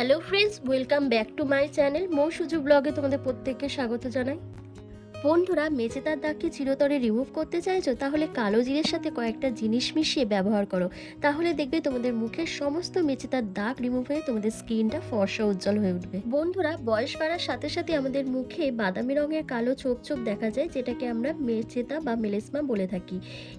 Hello friends, welcome back to my channel Mou Suju ব্লগে তোমাদের প্রত্যেককে স্বাগত জানাই। বন্ধুরা, মেচেদার দাগকে চিরতরে রিমুভ করতে চাইছো? তাহলে কালো জিরের সাথে কয়েকটা জিনিস মিশিয়ে ব্যবহার করো। তাহলে দেখবে তোমাদের মুখের সমস্ত মেচেদার দাগ রিমুভ হয়ে তোমাদের স্কিনটা ফর্সা উজ্জ্বল হয়ে উঠবে। বন্ধুরা, বয়স বাড়ার সাথে সাথে আমাদের মুখে বাদামি রঙের কালো ছোপ ছোপ দেখা যায়, যেটাকে আমরা মেচেদা বা মেলেসমা বলে থাকি।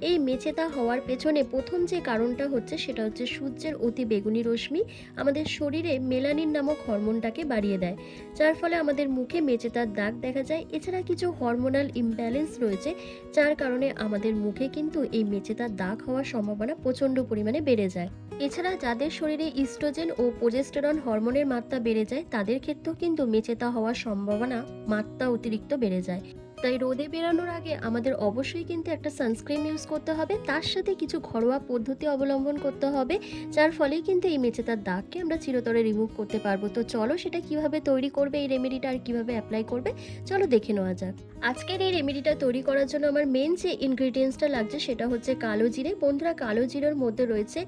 এই মেচেদা হওয়ার পেছনে প্রথম যে কারণটা হচ্ছে সেটা হচ্ছে সূর্যের অতি বেগুনি রশ্মি আমাদের শরীরে মেলানিন নামক হরমোনটাকে বাড়িয়ে দেয়, যার ফলে আমাদের মুখে মেচেদার দাগ দেখা যায়। এছাড়া কিছু হরমোনাল ইমব্যালেন্স রয়েছে, যার কারণে আমাদের মুখে কিন্তু এই মেচেদার দাগ হওয়ার সম্ভাবনা প্রচণ্ড পরিমাণে বেড়ে যায়। এছাড়া যাদের শরীরে ইস্ট্রোজেন ও প্রোজেস্টেরন হরমোনের মাত্রা বেড়ে যায়, তাদের ক্ষেত্রেও কিন্তু মেচেদা হওয়ার সম্ভাবনা মাত্রা অতিরিক্ত বেড়ে যায়। তাই রোদে বেরানোর আগে আমাদের অবশ্যই কিন্তু একটা সানস্ক্রিন ইউজ করতে হবে, তার সাথে কিছু ঘরোয়া পদ্ধতি অবলম্বন করতে হবে, যার ফলেই কিন্তু এই মেচেদার দাগকে আমরা চিরতরে রিমুভ করতে পারবো। তো চলো সেটা কিভাবে তৈরি করবে এই রেমেডিটা আর কিভাবে অ্যাপ্লাই করবে, চলো দেখে নেওয়া যাক। আজকের এই রেমেডিটা তৈরি করার জন্য আমার মেন যে ইনগ্রিডিয়েন্টসটা লাগছে সেটা হচ্ছে কালো জিরে। বন্ধুরা, কালো জিরের মধ্যে রয়েছে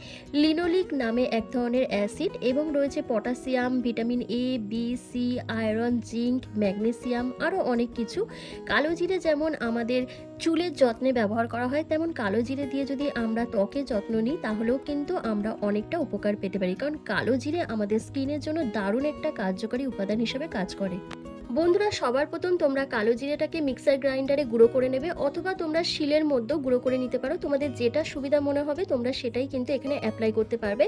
লিনোলিক নামে এক ধরনের অ্যাসিড এবং রয়েছে potassium, vitamin A, B, C, iron, zinc, magnesium, আরও অনেক কিছু। কালো জিরে যেমন আমাদের চুলের যত্নে ব্যবহার করা হয়, তেমন কালো জিরে দিয়ে যদি আমরা ত্বকের যত্ন নিই তাহলেও কিন্তু আমরা অনেকটা উপকার পেতে পারি, কারণ কালো জিরে আমাদের স্কিনের জন্য দারুণ একটা কার্যকরী উপাদান হিসেবে কাজ করে। বন্ধুরা, সবার প্রথম তোমরা কালো জিরেটাকে মিক্সার গ্রাইন্ডারে গুঁড়ো করে নেবে, অথবা তোমরা শিলের মধ্যেও গুঁড়ো করে নিতে পারো। তোমাদের যেটা সুবিধা মনে হবে তোমরা সেটাই কিন্তু এখানে অ্যাপ্লাই করতে পারবে।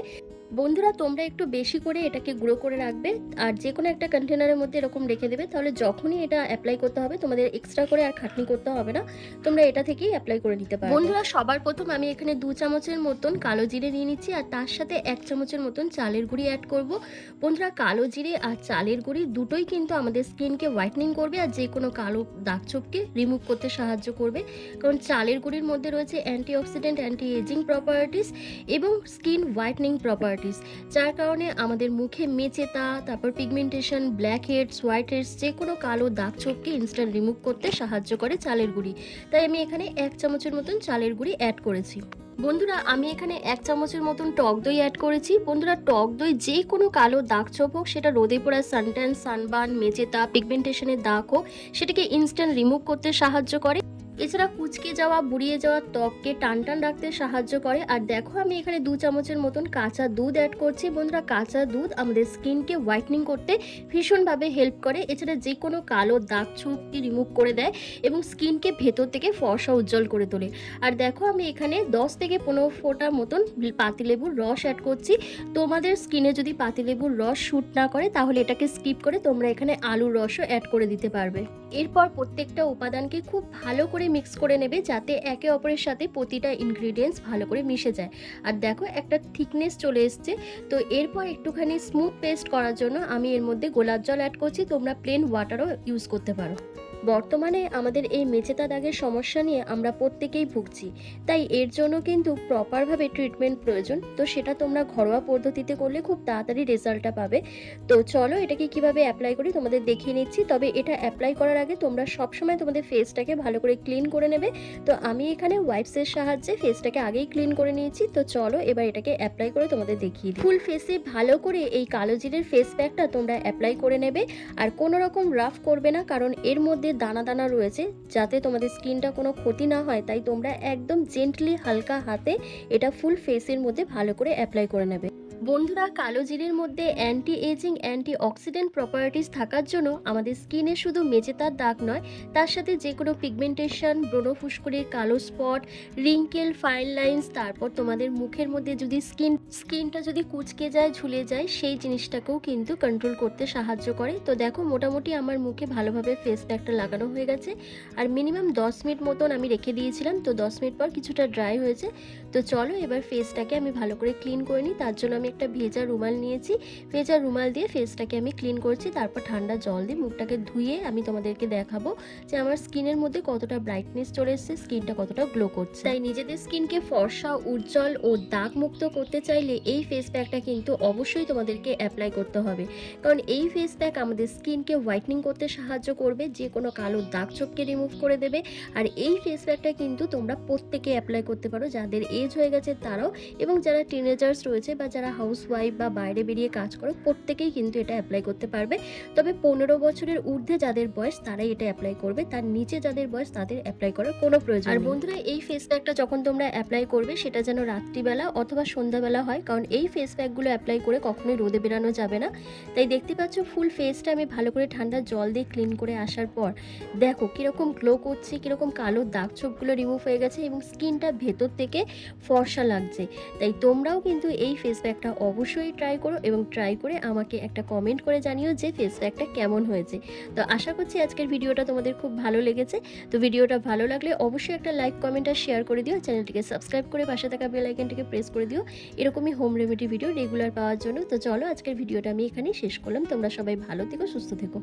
বন্ধুরা, তোমরা একটু বেশি করে এটাকে গুঁড়ো করে রাখবে আর যে কোনো একটা কন্টেনারের মধ্যে এরকম রেখে দেবে, তাহলে যখনই এটা অ্যাপ্লাই করতে হবে তোমাদের এক্সট্রা করে আর খাটনি করতে হবে না, তোমরা এটা থেকেই অ্যাপ্লাই করে নিতে পারবে। বন্ধুরা, সবার প্রথম আমি এখানে 2 চামচের মতন কালো জিরে নিয়ে নিচ্ছি আর তার সাথে 1 চামচের মতন চালের গুঁড়ি অ্যাড করব। বন্ধুরা, কালো জিরে আর চালের গুঁড়ি দুটোই কিন্তু আমাদের স্কিনকে হোয়াইটনিং করবে আর যে কোনো কালো দাগ ছোপকে রিমুভ করতে সাহায্য করবে, কারণ চালের গুঁড়ির মধ্যে রয়েছে অ্যান্টিঅক্সিডেন্ট, অ্যান্টি এজিং প্রপার্টিস এবং স্কিন হোয়াইটনিং প্রপার্টিস, যার কারণে আমাদের মুখে মেচেতা, তারপর pigmentation, black heads, white heads, যে কোনো কালো দাগ ছোপকে ইনস্ট্যান্ট রিমুভ করতে সাহায্য করে চালের গুঁড়ি। তাই আমি এখানে 1 চামচের মতন চালের গুঁড়ি অ্যাড করেছি। বন্ধুরা, আমি এখানে 1 চামচের মতন টক দই অ্যাড করেছি। বন্ধুরা, টক দই যে কোনো কালো দাগ ছোপ হোক, সেটা রোদে পোড়া, সানট্যান, সানবার্ন, মেচেতা, পিগমেন্টেশনের দাগ হোক, সেটাকে ইনস্ট্যান্ট রিমুভ করতে সাহায্য করে। এছাড়া কুচকে যাওয়া, বুড়িয়ে যাওয়া ত্বককে টান টান রাখতে সাহায্য করে। আর দেখো, আমি এখানে 2 চামচের মতন কাঁচা দুধ অ্যাড করছি। বন্ধুরা, কাঁচা দুধ আমাদের স্কিনকে হোয়াইটনিং করতে ভীষণভাবে হেল্প করে। এছাড়া যে কোনো কালো দাগ ছোপকে রিমুভ করে দেয় এবং স্কিনকে ভেতর থেকে ফর্সা উজ্জ্বল করে তোলে। আর দেখো, আমি এখানে 10 থেকে 15 ফোঁটা মতন পাতিলেবুর রস অ্যাড করছি। তোমাদের স্কিনে যদি পাতিলেবুর রস শ্যুট না করে তাহলে এটাকে স্কিপ করে তোমরা এখানে আলুর রসও অ্যাড করে দিতে পারবে। এরপর প্রত্যেকটা উপাদানকে খুব ভালো করে মিক্স করে নেবে, যাতে একে অপরের সাথে প্রতিটা ইনগ্রিডিয়েন্টস ভালো করে মিশে যায়। আর দেখো, একটা থিকনেস চলে এসছে। তো এরপর একটুখানি স্মুথ পেস্ট করার জন্য আমি এর মধ্যে গোলাপ জল অ্যাড করছি। তোমরা প্লেন ওয়াটারও ইউজ করতে পারো। বর্তমানে আমাদের এই মেচেদা দাগের সমস্যা নিয়ে আমরা প্রত্যেকেই ভুগছি, তাই এর জন্য কিন্তু প্রপারভাবে ট্রিটমেন্ট প্রয়োজন। তো সেটা তোমরা ঘরোয়া পদ্ধতিতে করলে খুব তাড়াতাড়ি রেজাল্টটা পাবে। তো চলো এটাকে কিভাবে অ্যাপ্লাই করি তোমাদের দেখিয়ে নিচ্ছি। তবে এটা অ্যাপ্লাই করার আগে তোমরা সবসময় তোমাদের ফেসটাকে ভালো করে ক্লিন করে নেবে। তো আমি এখানে ওয়াইপসের সাহায্যে ফেসটাকে আগেই ক্লিন করে নিয়েছি। তো চলো এবার এটাকে অ্যাপ্লাই করে তোমাদের দেখিয়ে দিই। ফুল ফেসে ভালো করে এই কালো জিরের ফেস প্যাকটা তোমরা অ্যাপ্লাই করে নেবে আর কোনো রকম রাফ করবে না, কারণ এর মধ্যে দানা দানা রয়েছে, যাতে তোমাদের স্কিনটা কোনো ক্ষতি না হয়। তাই তোমরা একদম জেন্টলি হালকা হাতে এটা ফুল ফেসের মধ্যে ভালো করে অ্যাপ্লাই করে নেবে। বন্ধুরা, কালো জিরের মধ্যে anti aging, antioxidant properties থাকার জন্য আমাদের স্কিনে শুধু মেচেদার দাগ নয়, তার সাথে যে কোনো পিগমেন্টেশন, ব্রণ ফুসকুড়ি, কালো স্পট, রিঙ্কেল, ফাইন লাইন্স, তারপর তোমাদের মুখের মধ্যে যদি স্কিনটা যদি কুচকে যায়, ঝুলে যায়, সেই জিনিসটাকেও কিন্তু কন্ট্রোল করতে সাহায্য করে। তো দেখো, মোটামুটি আমার মুখে ভালোভাবে ফেস প্যাকটা লাগানো হয়ে গেছে আর মিনিমাম 10 মিনিট মতন আমি রেখে দিয়েছিলাম। তো 10 মিনিট পর কিছুটা ড্রাই হয়েছে। তো চলো এবার ফেসটাকে আমি ভালো করে ক্লিন করে নিই। তার জন্য আমি একটা ভেজা রুমাল নিয়েছি। ভেজা রুমাল দিয়ে ফেসটাকে আমি ক্লিন করছি, তারপর ঠান্ডা জল দিয়ে মুখটাকে ধুয়ে আমি তোমাদেরকে দেখাবো যে আমার স্কিনের মধ্যে কতটা ব্রাইটনেস চলে এসেছে, স্কিনটা কতটা গ্লো করছে। তাই নিজেদের স্কিনকে ফর্সা, উজ্জ্বল ও দাগ মুক্ত করতে চাইলে এই ফেস প্যাকটা কিন্তু অবশ্যই তোমাদেরকে অ্যাপ্লাই করতে হবে, কারণ এই ফেস প্যাক আমাদের স্কিনকে হোয়াইটনিং করতে সাহায্য করবে, যে কোনো কালো দাগ ছোপকে রিমুভ করে দেবে। আর এই ফেস প্যাকটা কিন্তু তোমরা প্রত্যেকে অ্যাপ্লাই করতে পারো, যাদের এজ হয়ে গেছে তারাও, এবং যারা টিনেজার্স রয়েছে বা যারা হাউসওয়াইফ বা বাইরে বেরিয়ে কাজ করো, প্রত্যেকেই কিন্তু এটা অ্যাপ্লাই করতে পারবে। তবে 15 বছরের ঊর্ধ্বে যাদের বয়স তারাই এটা অ্যাপ্লাই করবে, তার নিচে যাদের বয়স তাদের অ্যাপ্লাই করার কোনো প্রয়োজন নেই। আর বন্ধুরা, এই ফেস প্যাকটা যখন তোমরা অ্যাপ্লাই করবে সেটা যেন রাত্রিবেলা অথবা সন্ধ্যাবেলা হয়, কারণ এই ফেস প্যাকগুলো অ্যাপ্লাই করে কখনোই রোদে বেরানো যাবে না। তাই দেখতে পাচ্ছ ফুল ফেসটা আমি ভালো করে ঠান্ডা জল দিয়ে ক্লিন করে আসার পর দেখো কীরকম গ্লো করছে, কীরকম কালো দাগ ছোপগুলো রিমুভ হয়ে গেছে এবং স্কিনটা ভেতর থেকে ফর্সা লাগছে। তাই তোমরাও কিন্তু এই ফেস প্যাকটা অবশ্যই ট্রাই করো এবং ট্রাই করে আমাকে একটা কমেন্ট করে জানিও যে ফেস প্যাকটা কেমন হয়েছে। তো আশা করছি আজকের ভিডিওটা তোমাদের খুব ভালো লেগেছে। তো ভিডিওটা ভালো লাগলে অবশ্যই একটা লাইক, কমেন্ট আর শেয়ার করে দিও। চ্যানেলটিকে সাবস্ক্রাইব করে পাশে থাকা বেল আইকনটিকে প্রেস করে দিও এরকমই হোম রেমেডি ভিডিও রেগুলার পাওয়ার জন্য। তো চলো আজকের ভিডিওটা আমি এখানেই শেষ করলাম। তোমরা সবাই ভালো থেকো, সুস্থ থেকো।